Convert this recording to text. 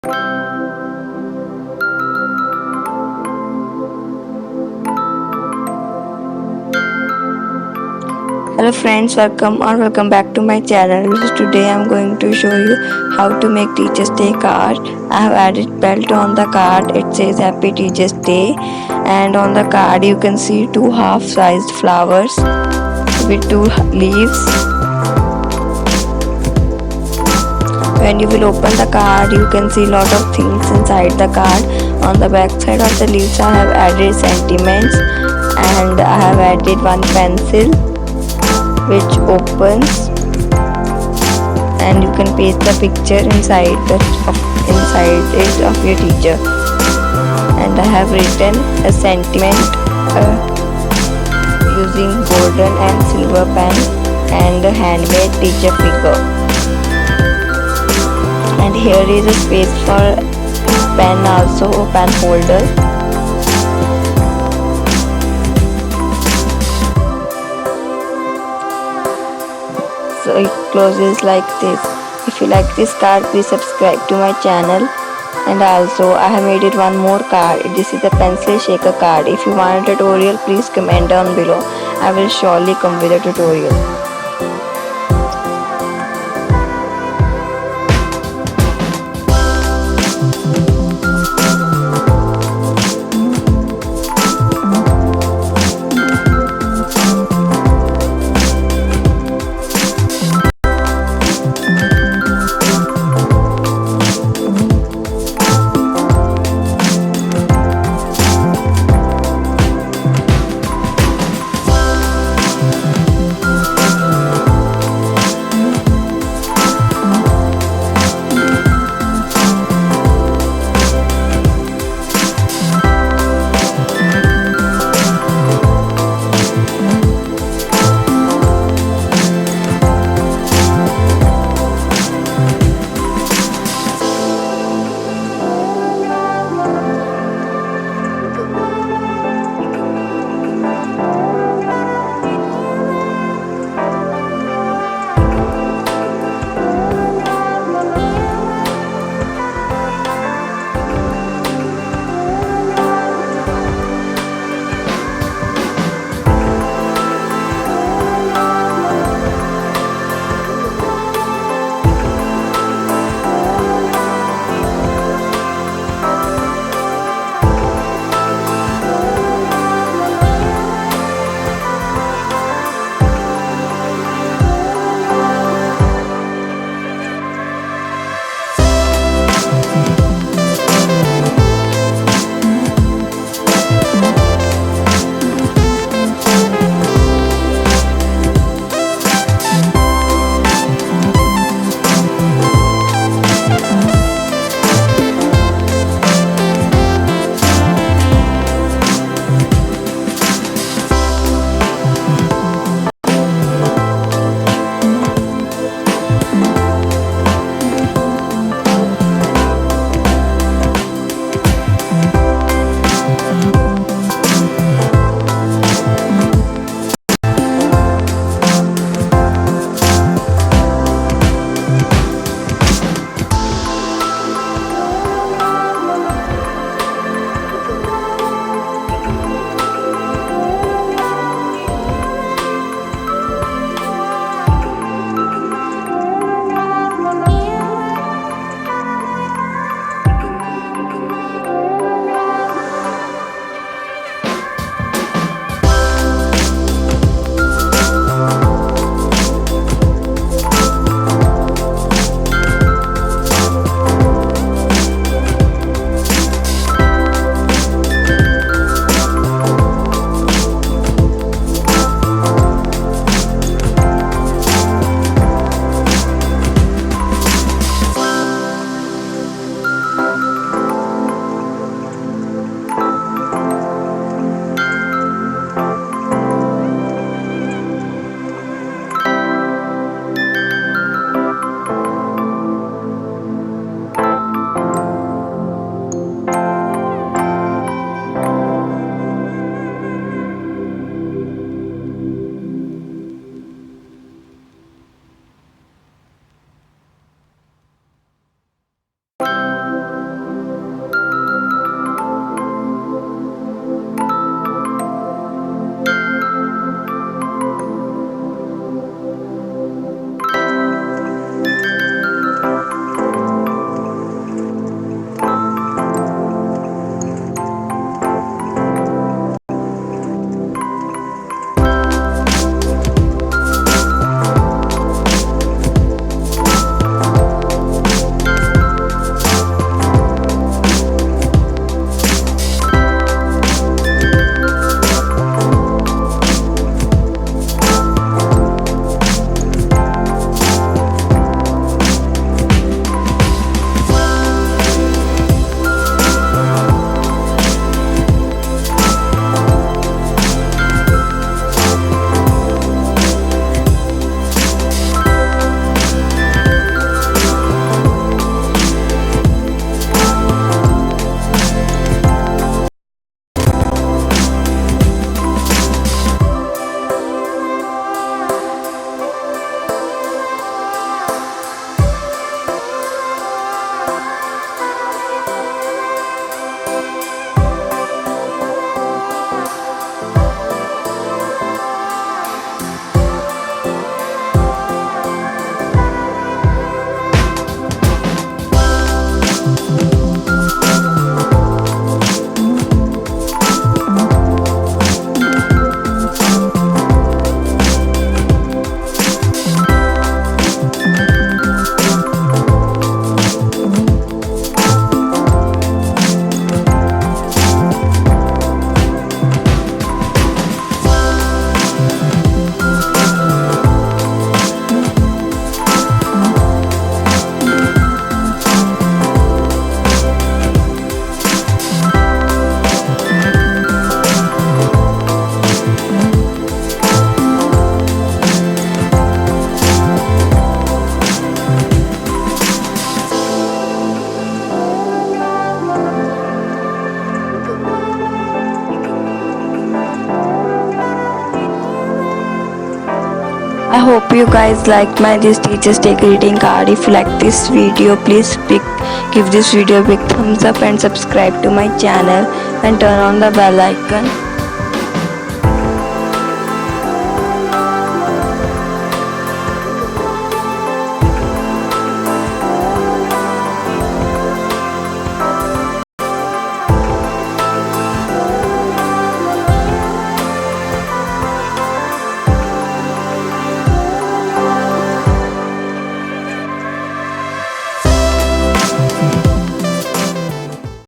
Hello friends, welcome back to my channel. Today I'm going to show you how to make Teachers Day card. I have added belt on the card. It says Happy Teachers Day, and on the card you can see two half-sized flowers with two leaves. When you will open the card, you can see lot of things inside the card. On the back side of the leaves I have added sentiments, and I have added one pencil which opens, and you can paste the picture inside it of your teacher. And I have written a sentiment using golden and silver pen and a handmade teacher figure. And here is a space for pen, also a pen holder. So it closes like this. If you like this card, please subscribe to my channel. And also I have made it one more card. This is a pencil shaker card. If you want a tutorial, please comment down below. I will surely come with a tutorial. you guys like my this teachers day greeting card. If you like this video, please give this video a big thumbs up and subscribe to my channel and turn on the bell icon.